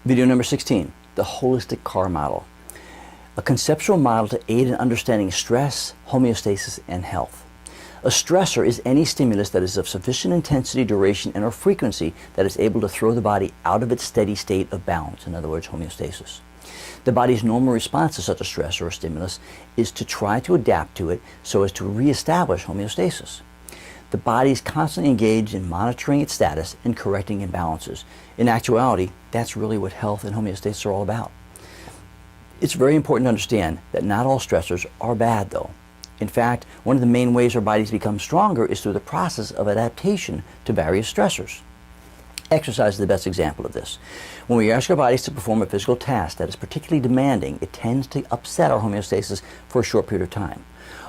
Video number 16, the holistic car model. A conceptual model to aid in understanding stress, homeostasis, and health. A stressor is any stimulus that is of sufficient intensity, duration, and or frequency that is able to throw the body out of its steady state of balance, in other words, homeostasis. The body's normal response to such a stress or stimulus is to try to adapt to it so as to reestablish homeostasis. The body is constantly engaged in monitoring its status and correcting imbalances. In actuality, that's really what health and homeostasis are all about. It's very important to understand that not all stressors are bad, though. In fact, one of the main ways our bodies become stronger is through the process of adaptation to various stressors. Exercise is the best example of this. When we ask our bodies to perform a physical task that is particularly demanding, it tends to upset our homeostasis for a short period of time.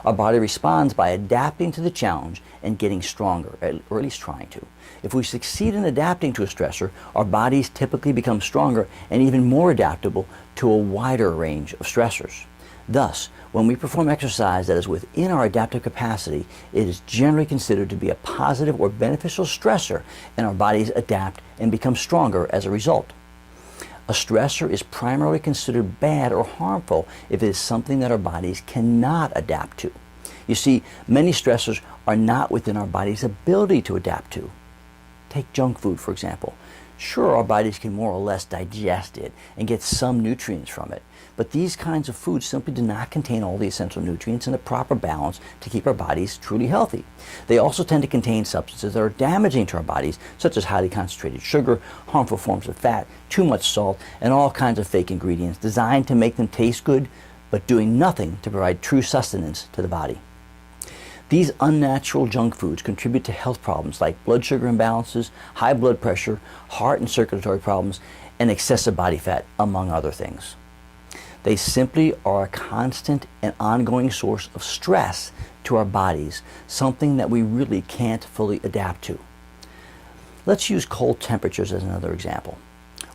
Our body responds by adapting to the challenge and getting stronger, or at least trying to. If we succeed in adapting to a stressor, our bodies typically become stronger and even more adaptable to a wider range of stressors. Thus, when we perform exercise that is within our adaptive capacity, it is generally considered to be a positive or beneficial stressor, and our bodies adapt and become stronger as a result. A stressor is primarily considered bad or harmful if it is something that our bodies cannot adapt to. You see, many stressors are not within our body's ability to adapt to. Take junk food, for example. Sure, our bodies can more or less digest it and get some nutrients from it, but these kinds of foods simply do not contain all the essential nutrients in the proper balance to keep our bodies truly healthy. They also tend to contain substances that are damaging to our bodies, such as highly concentrated sugar, harmful forms of fat, too much salt, and all kinds of fake ingredients designed to make them taste good, but doing nothing to provide true sustenance to the body. These unnatural junk foods contribute to health problems like blood sugar imbalances, high blood pressure, heart and circulatory problems, and excessive body fat, among other things. They simply are a constant and ongoing source of stress to our bodies, something that we really can't fully adapt to. Let's use cold temperatures as another example.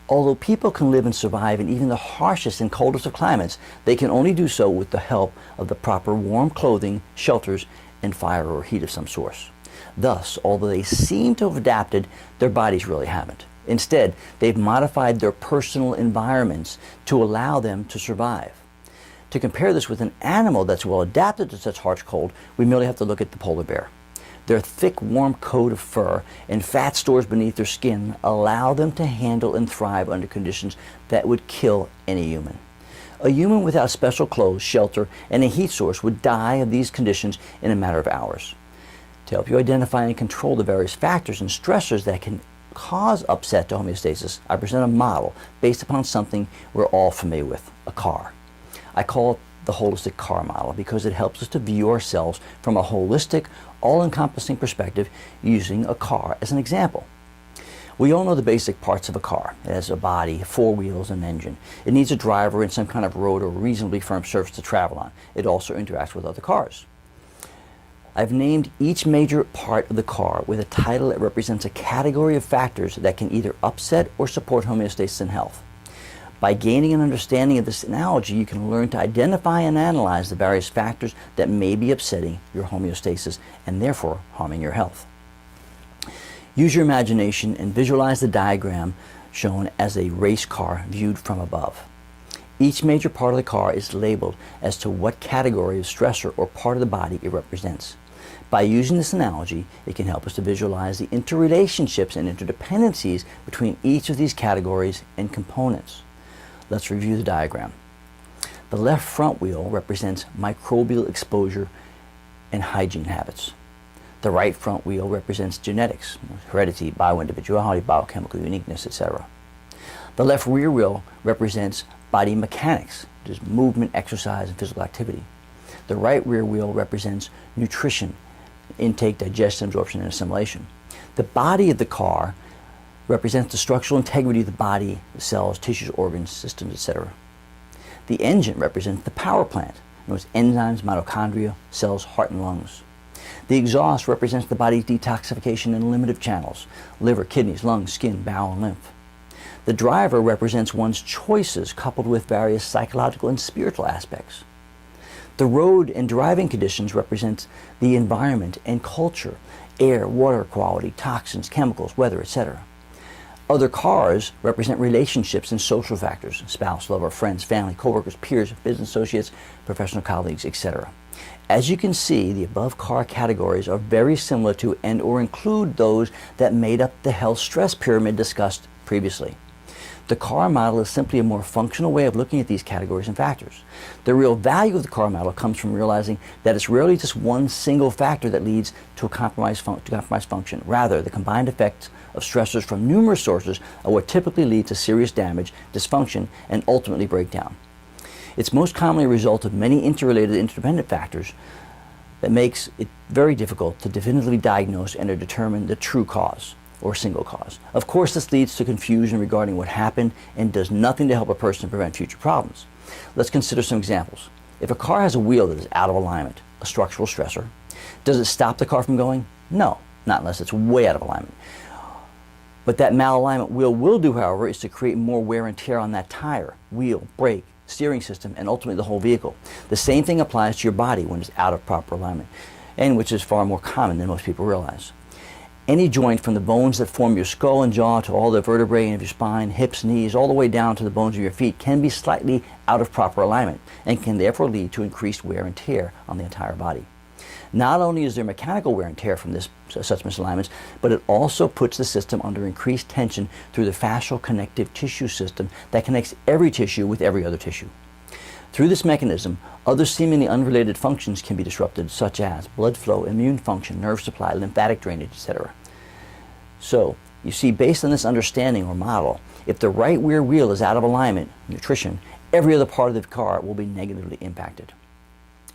Although people can live and survive in even the harshest and coldest of climates, they can only do so with the help of the proper warm clothing, shelters, and fire or heat of some source. Thus, although they seem to have adapted, their bodies really haven't. Instead, they've modified their personal environments to allow them to survive. To compare this with an animal that's well adapted to such harsh cold, we merely have to look at the polar bear. Their thick, warm coat of fur and fat stores beneath their skin allow them to handle and thrive under conditions that would kill any human. A human without special clothes, shelter, and a heat source would die of these conditions in a matter of hours. To help you identify and control the various factors and stressors that can cause upset to homeostasis, I present a model based upon something we're all familiar with, a car. I call it the holistic car model because it helps us to view ourselves from a holistic, all-encompassing perspective using a car as an example. We all know the basic parts of a car. It has a body, four wheels, and an engine. It needs a driver and some kind of road or reasonably firm surface to travel on. It also interacts with other cars. I've named each major part of the car with a title that represents a category of factors that can either upset or support homeostasis and health. By gaining an understanding of this analogy, you can learn to identify and analyze the various factors that may be upsetting your homeostasis and therefore harming your health. Use your imagination and visualize the diagram shown as a race car viewed from above. Each major part of the car is labeled as to what category of stressor or part of the body it represents. By using this analogy, it can help us to visualize the interrelationships and interdependencies between each of these categories and components. Let's review the diagram. The left front wheel represents microbial exposure and hygiene habits. The right front wheel represents genetics, heredity, bioindividuality, biochemical uniqueness, etc. The left rear wheel represents body mechanics, which is movement, exercise, and physical activity. The right rear wheel represents nutrition, intake, digestion, absorption, and assimilation. The body of the car represents the structural integrity of the body, the cells, tissues, organs, systems, etc. The engine represents the power plant, known as enzymes, mitochondria, cells, heart, and lungs. The exhaust represents the body's detoxification and limited channels, liver, kidneys, lungs, skin, bowel, and lymph. The driver represents one's choices coupled with various psychological and spiritual aspects. The road and driving conditions represent the environment and culture, air, water quality, toxins, chemicals, weather, etc. Other cars represent relationships and social factors: spouse, lover, friends, family, coworkers, peers, business associates, professional colleagues, etc. As you can see, the above car categories are very similar to and or include those that made up the health stress pyramid discussed previously. The car model is simply a more functional way of looking at these categories and factors. The real value of the car model comes from realizing that it's rarely just one single factor that leads to a compromised function. Rather, the combined effects of stressors from numerous sources are what typically lead to serious damage, dysfunction, and ultimately breakdown. It's most commonly a result of many interrelated interdependent factors that makes it very difficult to definitively diagnose and to determine the true cause or single cause. Of course, this leads to confusion regarding what happened and does nothing to help a person prevent future problems. Let's consider some examples. If a car has a wheel that is out of alignment, a structural stressor, does it stop the car from going? No, not unless it's way out of alignment. What that malalignment wheel will do, however, is to create more wear and tear on that tire, wheel, brake, steering system, and ultimately the whole vehicle. The same thing applies to your body when it's out of proper alignment, and which is far more common than most people realize. Any joint from the bones that form your skull and jaw to all the vertebrae of your spine, hips, knees, all the way down to the bones of your feet can be slightly out of proper alignment and can therefore lead to increased wear and tear on the entire body. Not only is there mechanical wear and tear from such misalignments, but it also puts the system under increased tension through the fascial connective tissue system that connects every tissue with every other tissue. Through this mechanism, other seemingly unrelated functions can be disrupted, such as blood flow, immune function, nerve supply, lymphatic drainage, etc. So, you see, based on this understanding or model, if the right rear wheel is out of alignment, nutrition, every other part of the car will be negatively impacted.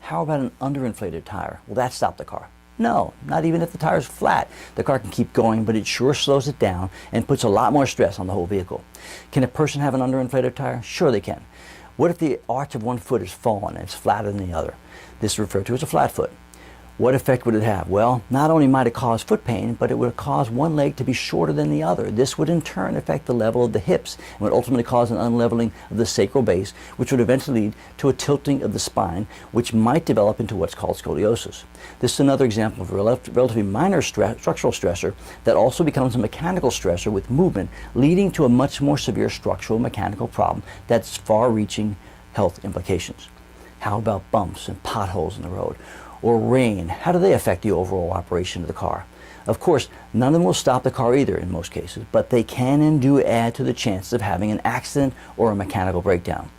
How about an underinflated tire? Will that stop the car? No, not even if the tire is flat. The car can keep going, but it sure slows it down and puts a lot more stress on the whole vehicle. Can a person have an underinflated tire? Sure they can. What if the arch of one foot is fallen and it's flatter than the other? This is referred to as a flat foot. What effect would it have? Well, not only might it cause foot pain, but it would cause one leg to be shorter than the other. This would in turn affect the level of the hips and would ultimately cause an unleveling of the sacral base, which would eventually lead to a tilting of the spine, which might develop into what's called scoliosis. This is another example of a relatively minor structural stressor that also becomes a mechanical stressor with movement, leading to a much more severe structural mechanical problem that's far-reaching health implications. How about bumps and potholes in the road? Or rain? How do they affect the overall operation of the car? Of course, none of them will stop the car either in most cases, but they can and do add to the chances of having an accident or a mechanical breakdown.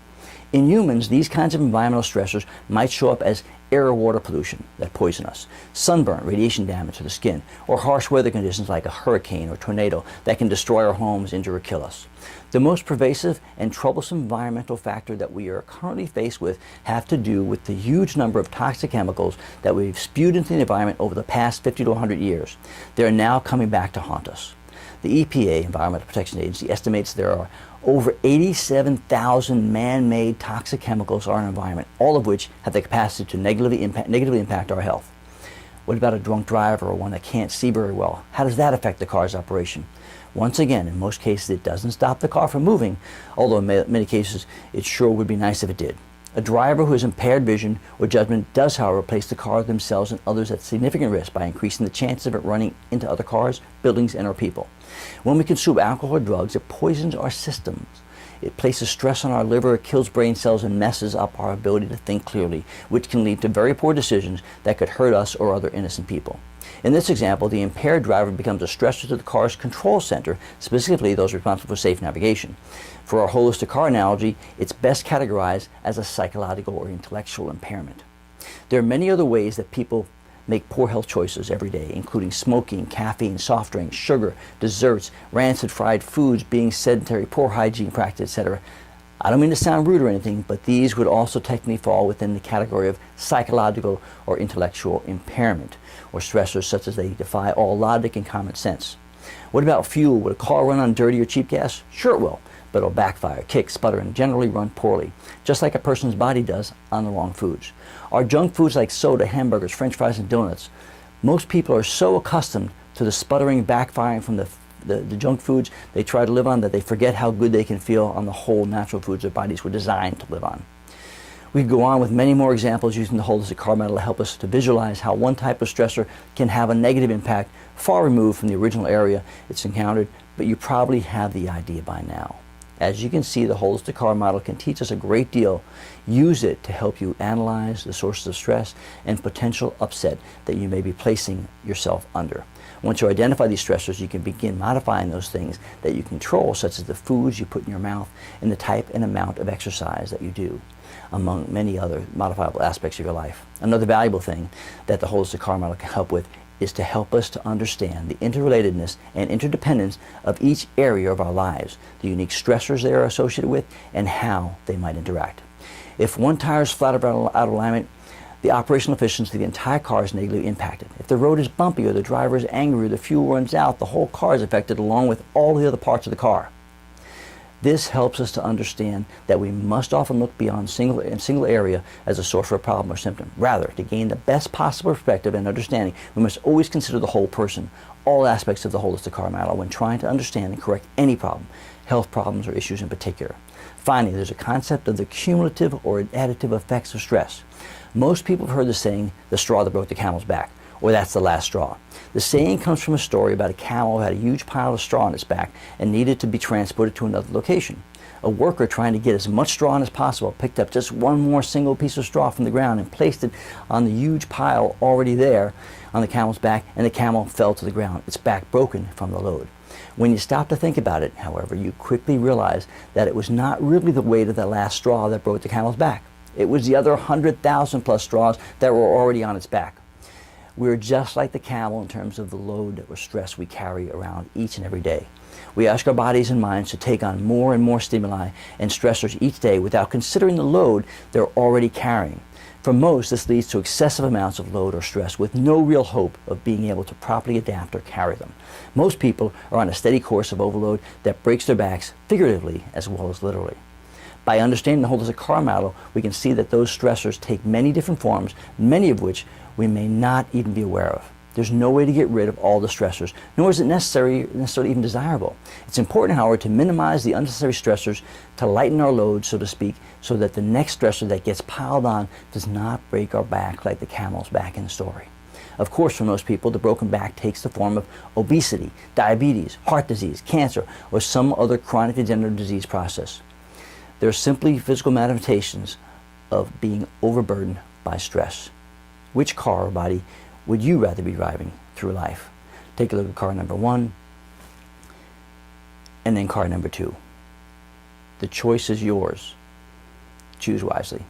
In humans, these kinds of environmental stressors might show up as air or water pollution that poison us, sunburn, radiation damage to the skin, or harsh weather conditions like a hurricane or tornado that can destroy our homes, injure or kill us. The most pervasive and troublesome environmental factor that we are currently faced with have to do with the huge number of toxic chemicals that we've spewed into the environment over the past 50 to 100 years. They are now coming back to haunt us. The EPA, Environmental Protection Agency, estimates there are over 87,000 man-made toxic chemicals in our environment, all of which have the capacity to negatively impact our health. What about a drunk driver or one that can't see very well? How does that affect the car's operation? Once again, in most cases, it doesn't stop the car from moving, although in many cases, it sure would be nice if it did. A driver who has impaired vision or judgment does, however, place the car, themselves, and others at significant risk by increasing the chances of it running into other cars, buildings, and or people. When we consume alcohol or drugs, it poisons our systems. It places stress on our liver, it kills brain cells, and messes up our ability to think clearly, which can lead to very poor decisions that could hurt us or other innocent people. In this example, the impaired driver becomes a stressor to the car's control center, specifically those responsible for safe navigation. For our holistic car analogy, it's best categorized as a psychological or intellectual impairment. There are many other ways that people make poor health choices every day, including smoking, caffeine, soft drinks, sugar, desserts, rancid fried foods, being sedentary, poor hygiene practice, etc. I don't mean to sound rude or anything, but these would also technically fall within the category of psychological or intellectual impairment, or stressors such as they defy all logic and common sense. What about fuel? Would a car run on dirty or cheap gas? Sure it will, but it'll backfire, kick, sputter, and generally run poorly, just like a person's body does on the wrong foods. Our junk foods like soda, hamburgers, french fries, and donuts, most people are so accustomed to the sputtering, backfiring from the junk foods they try to live on that they forget how good they can feel on the whole natural foods their bodies were designed to live on. We could go on with many more examples using the holistic car model to help us to visualize how one type of stressor can have a negative impact far removed from the original area it's encountered, but you probably have the idea by now. As you can see, the holistic car model can teach us a great deal. Use it to help you analyze the sources of stress and potential upset that you may be placing yourself under. Once you identify these stressors, you can begin modifying those things that you control, such as the foods you put in your mouth and the type and amount of exercise that you do, among many other modifiable aspects of your life. Another valuable thing that the holistic car model can help with is to help us to understand the interrelatedness and interdependence of each area of our lives, the unique stressors they are associated with, and how they might interact. If one tire is flat or out of alignment, the operational efficiency of the entire car is negatively impacted. If the road is bumpy or the driver is angry or the fuel runs out, the whole car is affected along with all the other parts of the car. This helps us to understand that we must often look beyond a single area as a source for a problem or symptom. Rather, to gain the best possible perspective and understanding, we must always consider the whole person, all aspects of the holistic car model when trying to understand and correct any problem, health problems or issues in particular. Finally, there's a concept of the cumulative or additive effects of stress. Most people have heard the saying, the straw that broke the camel's back, or that's the last straw. The saying comes from a story about a camel who had a huge pile of straw on its back and needed to be transported to another location. A worker trying to get as much straw on as possible picked up just one more single piece of straw from the ground and placed it on the huge pile already there on the camel's back, and the camel fell to the ground, its back broken from the load. When you stop to think about it, however, you quickly realize that it was not really the weight of the last straw that broke the camel's back. It was the other 100,000 plus straws that were already on its back. We're just like the camel in terms of the load or stress we carry around each and every day. We ask our bodies and minds to take on more and more stimuli and stressors each day without considering the load they're already carrying. For most, this leads to excessive amounts of load or stress with no real hope of being able to properly adapt or carry them. Most people are on a steady course of overload that breaks their backs figuratively as well as literally. By understanding the holistic car model, we can see that those stressors take many different forms, many of which we may not even be aware of. There's no way to get rid of all the stressors, nor is it necessarily even desirable. It's important, however, to minimize the unnecessary stressors, to lighten our load, so to speak, so that the next stressor that gets piled on does not break our back like the camel's back in the story. Of course, for most people, the broken back takes the form of obesity, diabetes, heart disease, cancer, or some other chronic degenerative disease process. They're simply physical manifestations of being overburdened by stress. Which car or body would you rather be driving through life? Take a look at car number 1 and then car number 2. The choice is yours. Choose wisely.